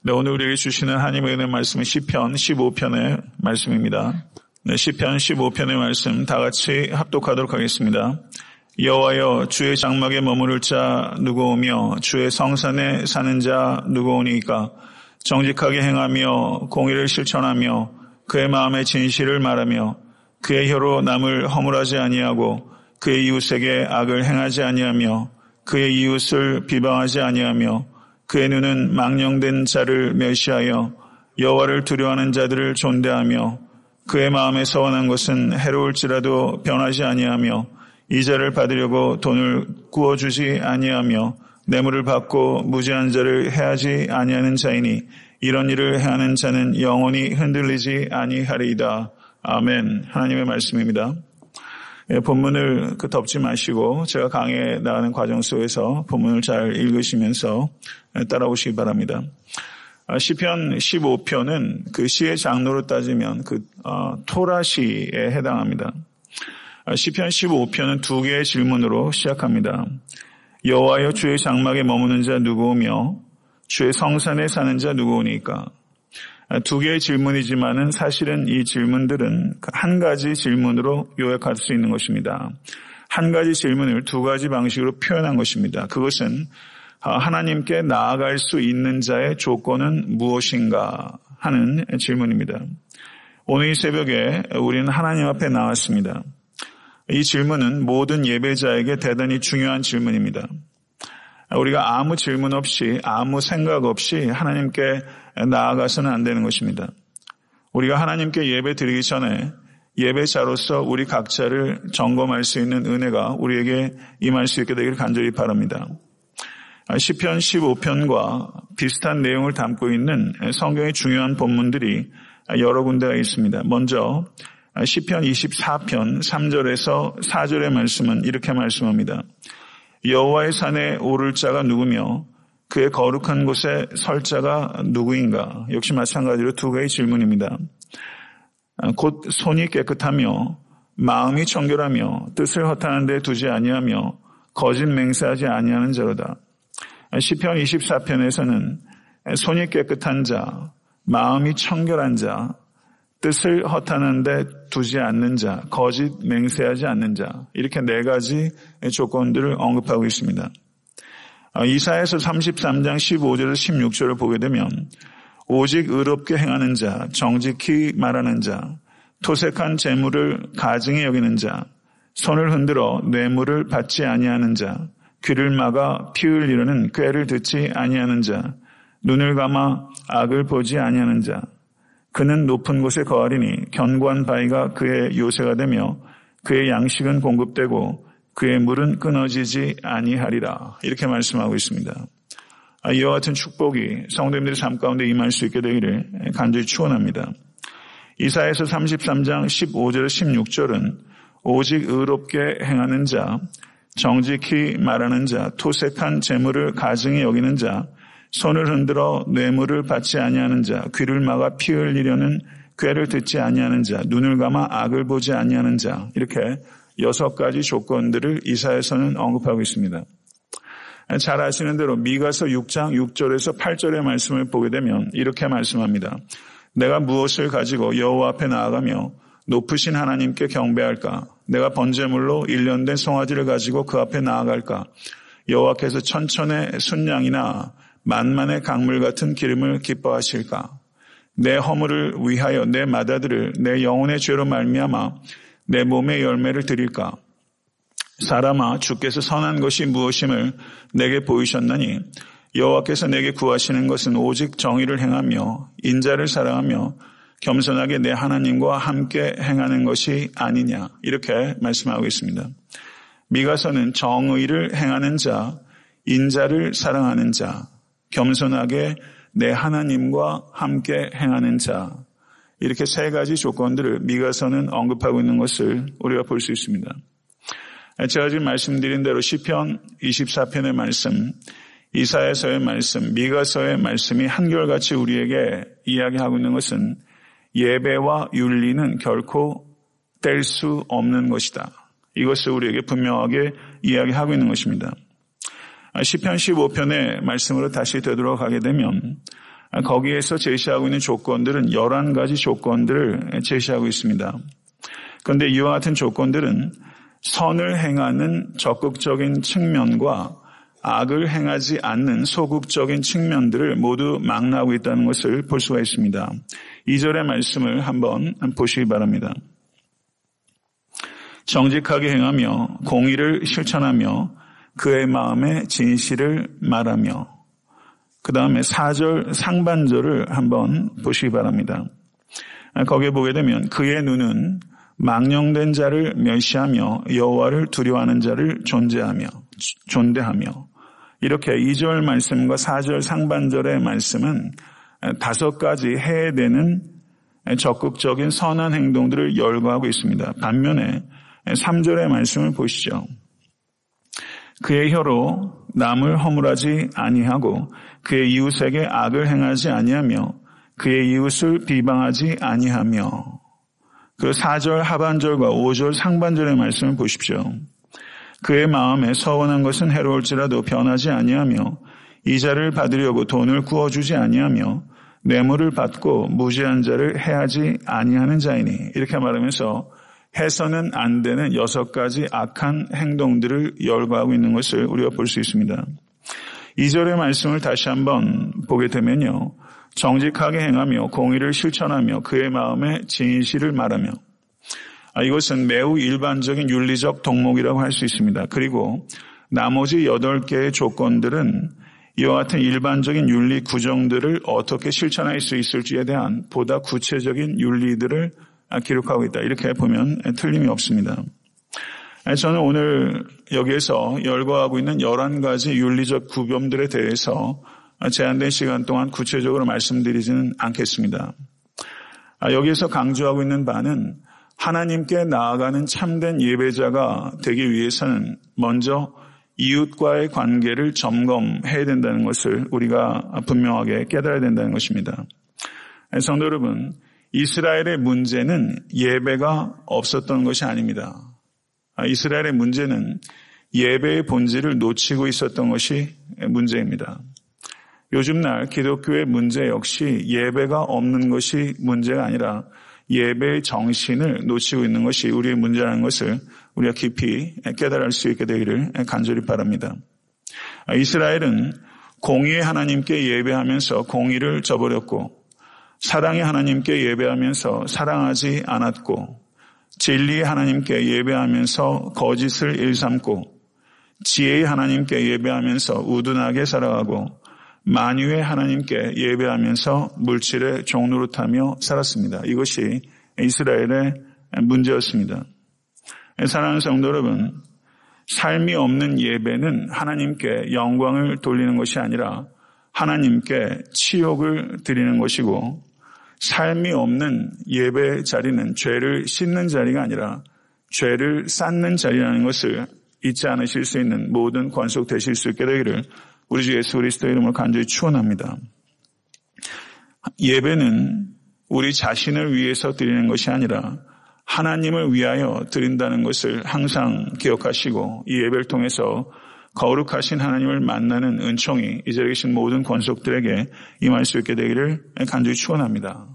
네, 오늘 우리에게 주시는 하나님의 은혜 말씀은 시편 15편의 말씀입니다. 네, 시편 15편의 말씀 다 같이 합독하도록 하겠습니다. 여호와여, 주의 장막에 머무를 자 누구오며 주의 성산에 사는 자 누구오니까? 정직하게 행하며 공의를 실천하며 그의 마음에 진실을 말하며 그의 혀로 남을 허물하지 아니하고 그의 이웃에게 악을 행하지 아니하며 그의 이웃을 비방하지 아니하며 그의 눈은 망령된 자를 멸시하여 여호와를 두려워하는 자들을 존대하며 그의 마음에 서원한 것은 해로울지라도 변하지 아니하며 이자를 받으려고 돈을 구워주지 아니하며 뇌물을 받고 무지한 자를 해하지 아니하는 자이니 이런 일을 해하는 자는 영원히 흔들리지 아니하리이다. 아멘. 하나님의 말씀입니다. 본문을 덮지 마시고 제가 강의에 나가는 과정 속에서 본문을 잘 읽으시면서 따라오시기 바랍니다. 시편 15편은 그 시의 장르로 따지면 토라시에 해당합니다. 시편 15편은 두 개의 질문으로 시작합니다. 여호와여, 주의 장막에 머무는 자 누구오며 주의 성산에 사는 자 누구오니까? 두 개의 질문이지만은 사실은 이 질문들은 한 가지 질문으로 요약할 수 있는 것입니다. 한 가지 질문을 두 가지 방식으로 표현한 것입니다. 그것은 하나님께 나아갈 수 있는 자의 조건은 무엇인가 하는 질문입니다. 오늘 이 새벽에 우리는 하나님 앞에 나왔습니다. 이 질문은 모든 예배자에게 대단히 중요한 질문입니다. 우리가 아무 질문 없이 아무 생각 없이 하나님께 나아가서는 안 되는 것입니다. 우리가 하나님께 예배 드리기 전에 예배자로서 우리 각자를 점검할 수 있는 은혜가 우리에게 임할 수 있게 되기를 간절히 바랍니다. 시편 15편과 비슷한 내용을 담고 있는 성경의 중요한 본문들이 여러 군데가 있습니다. 먼저 시편 24편 3절에서 4절의 말씀은 이렇게 말씀합니다. 여호와의 산에 오를 자가 누구며 그의 거룩한 곳에 설 자가 누구인가? 역시 마찬가지로 두 개의 질문입니다. 곧 손이 깨끗하며 마음이 청결하며 뜻을 허탄한 데 두지 아니하며 거짓 맹세하지 아니하는 자로다. 시편 24편에서는 손이 깨끗한 자, 마음이 청결한 자, 뜻을 허탄한 데 두지 않는 자, 거짓 맹세하지 않는 자, 이렇게 네 가지 조건들을 언급하고 있습니다. 이사야서 33장 15절에서 16절을 보게 되면 오직 의롭게 행하는 자, 정직히 말하는 자, 토색한 재물을 가증히 여기는 자, 손을 흔들어 뇌물을 받지 아니하는 자, 귀를 막아 피 흘리려는 꾀를 듣지 아니하는 자, 눈을 감아 악을 보지 아니하는 자, 그는 높은 곳에 거하리니 견고한 바위가 그의 요새가 되며 그의 양식은 공급되고 그의 물은 끊어지지 아니하리라. 이렇게 말씀하고 있습니다. 이와 같은 축복이 성도님들의 삶 가운데 임할 수 있게 되기를 간절히 축원합니다. 이사야서 33장 15절 16절은 오직 의롭게 행하는 자, 정직히 말하는 자, 토색한 재물을 가증히 여기는 자, 손을 흔들어 뇌물을 받지 아니하는 자, 귀를 막아 피 흘리려는 꾀를 듣지 아니하는 자, 눈을 감아 악을 보지 아니하는 자, 이렇게 6가지 조건들을 이사야서는 언급하고 있습니다. 잘 아시는 대로 미가서 6장 6절에서 8절의 말씀을 보게 되면 이렇게 말씀합니다. 내가 무엇을 가지고 여호와 앞에 나아가며 높으신 하나님께 경배할까? 내가 번제물로 1년 된 송아지를 가지고 그 앞에 나아갈까? 여호와께서 천천의 순양이나 만만의 강물 같은 기름을 기뻐하실까? 내 허물을 위하여 내 맏아들을 내 영혼의 죄로 말미암아 내 몸의 열매를 드릴까? 사람아, 주께서 선한 것이 무엇임을 내게 보이셨나니 여호와께서 내게 구하시는 것은 오직 정의를 행하며 인자를 사랑하며 겸손하게 내 하나님과 함께 행하는 것이 아니냐. 이렇게 말씀하고 있습니다. 미가서는 정의를 행하는 자, 인자를 사랑하는 자, 겸손하게 내 하나님과 함께 행하는 자, 이렇게 세 가지 조건들을 미가서는 언급하고 있는 것을 우리가 볼 수 있습니다. 제가 지금 말씀드린 대로 시편 24편의 말씀, 이사야서의 말씀, 미가서의 말씀이 한결같이 우리에게 이야기하고 있는 것은 예배와 윤리는 결코 뗄 수 없는 것이다. 이것을 우리에게 분명하게 이야기하고 있는 것입니다. 시편 15편의 말씀으로 다시 되돌아가게 되면 거기에서 제시하고 있는 조건들은 11가지 조건들을 제시하고 있습니다. 그런데 이와 같은 조건들은 선을 행하는 적극적인 측면과 악을 행하지 않는 소극적인 측면들을 모두 망라하고 있다는 것을 볼 수가 있습니다. 2절의 말씀을 한번 보시기 바랍니다. 정직하게 행하며 공의를 실천하며 그의 마음에 진실을 말하며, 그 다음에 4절 상반절을 한번 보시기 바랍니다. 거기에 보게 되면 그의 눈은 망령된 자를 멸시하며 여호와를 두려워하는 자를 존대하며, 이렇게 2절 말씀과 4절 상반절의 말씀은 5가지 해야 되는 적극적인 선한 행동들을 열거하고 있습니다. 반면에 3절의 말씀을 보시죠. 그의 혀로 남을 허물하지 아니하고 그의 이웃에게 악을 행하지 아니하며 그의 이웃을 비방하지 아니하며, 그리고 4절 하반절과 5절 상반절의 말씀을 보십시오. 그의 마음에 서원한 것은 해로울지라도 변하지 아니하며 이자를 받으려고 돈을 구워주지 아니하며 뇌물을 받고 무지한 자를 해하지 아니하는 자이니, 이렇게 말하면서 해서는 안 되는 6가지 악한 행동들을 열거하고 있는 것을 우리가 볼 수 있습니다. 2절의 말씀을 다시 한번 보게 되면요, 정직하게 행하며 공의를 실천하며 그의 마음에 진실을 말하며, 이것은 매우 일반적인 윤리적 덕목이라고 할 수 있습니다. 그리고 나머지 8개의 조건들은 이와 같은 일반적인 윤리 구정들을 어떻게 실천할 수 있을지에 대한 보다 구체적인 윤리들을 기록하고 있다, 이렇게 보면 틀림이 없습니다. 저는 오늘 여기에서 열거하고 있는 11가지 윤리적 구범들에 대해서 제한된 시간 동안 구체적으로 말씀드리지는 않겠습니다. 여기에서 강조하고 있는 바는 하나님께 나아가는 참된 예배자가 되기 위해서는 먼저 이웃과의 관계를 점검해야 된다는 것을 우리가 분명하게 깨달아야 된다는 것입니다. 성도 여러분, 이스라엘의 문제는 예배가 없었던 것이 아닙니다. 이스라엘의 문제는 예배의 본질을 놓치고 있었던 것이 문제입니다. 요즘날 기독교의 문제 역시 예배가 없는 것이 문제가 아니라 예배의 정신을 놓치고 있는 것이 우리의 문제라는 것을 우리가 깊이 깨달을 수 있게 되기를 간절히 바랍니다. 이스라엘은 공의의 하나님께 예배하면서 공의를 저버렸고, 사랑의 하나님께 예배하면서 사랑하지 않았고, 진리의 하나님께 예배하면서 거짓을 일삼고, 지혜의 하나님께 예배하면서 우둔하게 살아가고, 만유의 하나님께 예배하면서 물질의 종노릇하며 살았습니다. 이것이 이스라엘의 문제였습니다. 사랑하는 성도 여러분, 삶이 없는 예배는 하나님께 영광을 돌리는 것이 아니라 하나님께 치욕을 드리는 것이고, 삶이 없는 예배 자리는 죄를 씻는 자리가 아니라 죄를 쌓는 자리라는 것을 잊지 않으실 수 있는 모든 권속 되실 수 있게 되기를 우리 주 예수 그리스도의 이름으로 간절히 축원합니다. 예배는 우리 자신을 위해서 드리는 것이 아니라 하나님을 위하여 드린다는 것을 항상 기억하시고, 이 예배를 통해서 거룩하신 하나님을 만나는 은총이 이 자리에 계신 모든 권속들에게 임할 수 있게 되기를 간절히 축원합니다.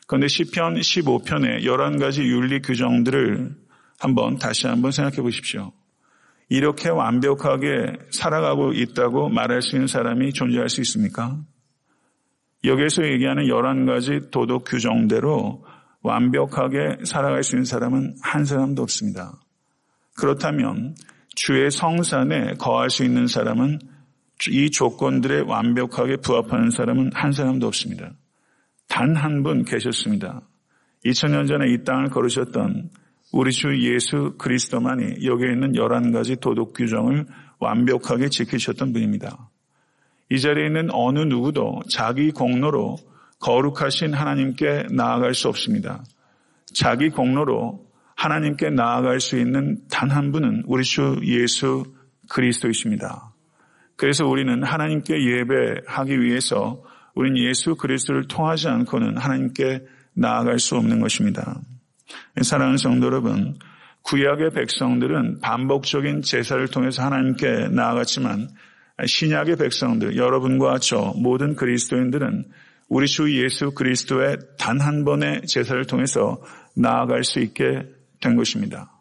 그런데 시편 15편의 11가지 윤리 규정들을 다시 한번 생각해 보십시오. 이렇게 완벽하게 살아가고 있다고 말할 수 있는 사람이 존재할 수 있습니까? 여기에서 얘기하는 11가지 도덕 규정대로 완벽하게 살아갈 수 있는 사람은 한 사람도 없습니다. 그렇다면 주의 성산에 거할 수 있는 사람은, 이 조건들에 완벽하게 부합하는 사람은 한 사람도 없습니다. 단 한 분 계셨습니다. 2000년 전에 이 땅을 걸으셨던 우리 주 예수 그리스도만이 여기에 있는 11가지 도덕 규정을 완벽하게 지키셨던 분입니다. 이 자리에 있는 어느 누구도 자기 공로로 거룩하신 하나님께 나아갈 수 없습니다. 자기 공로로 하나님께 나아갈 수 있는 단 한 분은 우리 주 예수 그리스도이십니다. 그래서 우리는 하나님께 예배하기 위해서 우리는 예수 그리스도를 통하지 않고는 하나님께 나아갈 수 없는 것입니다. 사랑하는 성도 여러분, 구약의 백성들은 반복적인 제사를 통해서 하나님께 나아갔지만 신약의 백성들, 여러분과 저 모든 그리스도인들은 우리 주 예수 그리스도의 단 한 번의 제사를 통해서 나아갈 수 있게 된 것입니다.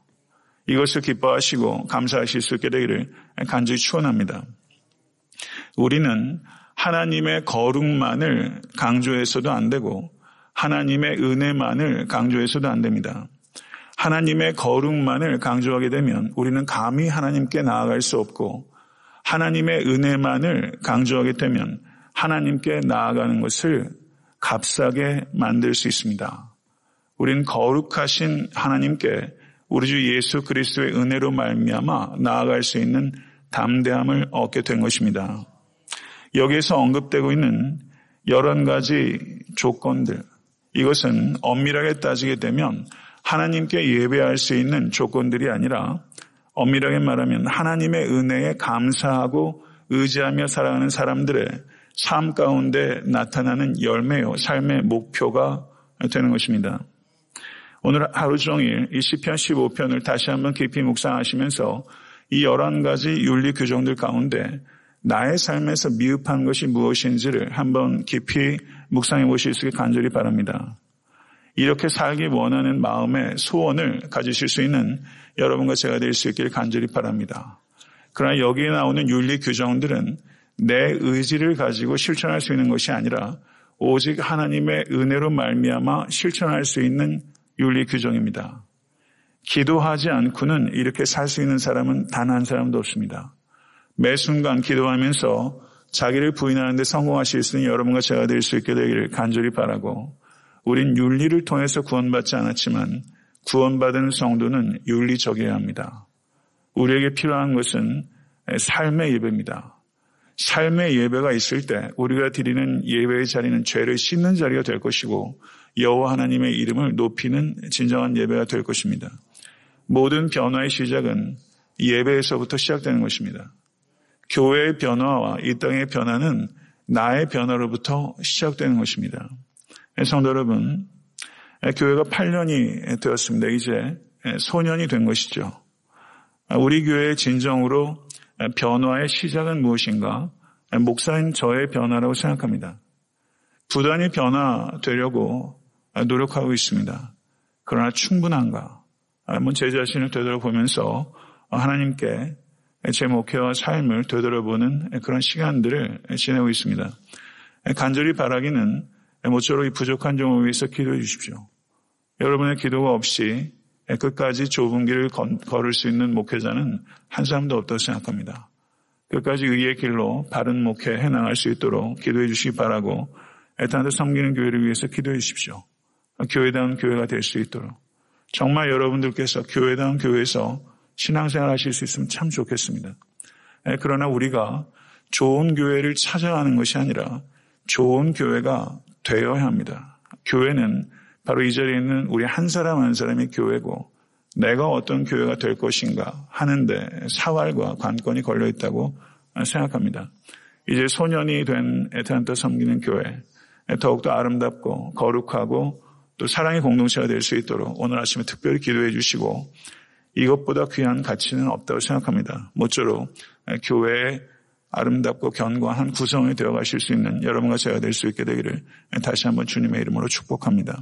이것을 기뻐하시고 감사하실 수 있게 되기를 간절히 축원합니다. 우리는 하나님의 거룩만을 강조해서도 안 되고 하나님의 은혜만을 강조해서도 안 됩니다. 하나님의 거룩만을 강조하게 되면 우리는 감히 하나님께 나아갈 수 없고 하나님의 은혜만을 강조하게 되면 하나님께 나아가는 것을 값싸게 만들 수 있습니다. 우리는 거룩하신 하나님께 우리 주 예수 그리스도의 은혜로 말미암아 나아갈 수 있는 담대함을 얻게 된 것입니다. 여기에서 언급되고 있는 여러 가지 조건들, 이것은 엄밀하게 따지게 되면 하나님께 예배할 수 있는 조건들이 아니라 엄밀하게 말하면 하나님의 은혜에 감사하고 의지하며 살아가는 사람들의 삶 가운데 나타나는 열매요, 삶의 목표가 되는 것입니다. 오늘 하루 종일 이 시편 15편을 다시 한번 깊이 묵상하시면서 이 11가지 윤리 규정들 가운데 나의 삶에서 미흡한 것이 무엇인지를 한번 깊이 묵상해 보실 수 있게 간절히 바랍니다. 이렇게 살기 원하는 마음의 소원을 가지실 수 있는 여러분과 제가 될 수 있기를 간절히 바랍니다. 그러나 여기에 나오는 윤리 규정들은 내 의지를 가지고 실천할 수 있는 것이 아니라 오직 하나님의 은혜로 말미암아 실천할 수 있는 윤리 규정입니다. 기도하지 않고는 이렇게 살 수 있는 사람은 단 한 사람도 없습니다. 매 순간 기도하면서 자기를 부인하는 데 성공하실 수 있는 여러분과 제가 될 수 있게 되기를 간절히 바라고, 우린 윤리를 통해서 구원받지 않았지만 구원받은 성도는 윤리적이어야 합니다. 우리에게 필요한 것은 삶의 예배입니다. 삶의 예배가 있을 때 우리가 드리는 예배의 자리는 죄를 씻는 자리가 될 것이고 여호와 하나님의 이름을 높이는 진정한 예배가 될 것입니다. 모든 변화의 시작은 예배에서부터 시작되는 것입니다. 교회의 변화와 이 땅의 변화는 나의 변화로부터 시작되는 것입니다. 성도 여러분, 교회가 8년이 되었습니다. 이제 소년이 된 것이죠. 우리 교회의 진정으로 변화의 시작은 무엇인가? 목사인 저의 변화라고 생각합니다. 부단히 변화되려고 노력하고 있습니다. 그러나 충분한가? 한번 제 자신을 되돌아보면서 하나님께 제 목회와 삶을 되돌아보는 그런 시간들을 지내고 있습니다. 간절히 바라기는 모쪼록 이 부족한 종을 위해서 기도해 주십시오. 여러분의 기도가 없이 끝까지 좁은 길을 걸을 수 있는 목회자는 한 사람도 없다고 생각합니다. 끝까지 의의 길로 바른 목회 해나갈 수 있도록 기도해 주시기 바라고, 애타한테 섬기는 교회를 위해서 기도해 주십시오. 교회다운 교회가 될 수 있도록. 정말 여러분들께서 교회다운 교회에서 신앙생활 하실 수 있으면 참 좋겠습니다. 그러나 우리가 좋은 교회를 찾아가는 것이 아니라 좋은 교회가 되어야 합니다. 교회는 바로 이 자리에 있는 우리 한 사람 한 사람이 교회고, 내가 어떤 교회가 될 것인가 하는데 사활과 관건이 걸려있다고 생각합니다. 이제 소년이 된 애타한테 섬기는 교회, 더욱더 아름답고 거룩하고 또 사랑의 공동체가 될 수 있도록 오늘 아침에 특별히 기도해 주시고, 이것보다 귀한 가치는 없다고 생각합니다. 모쪼록 교회의 아름답고 견고한 한 구성이 되어가실 수 있는 여러분과 제가 될 수 있게 되기를 다시 한번 주님의 이름으로 축복합니다.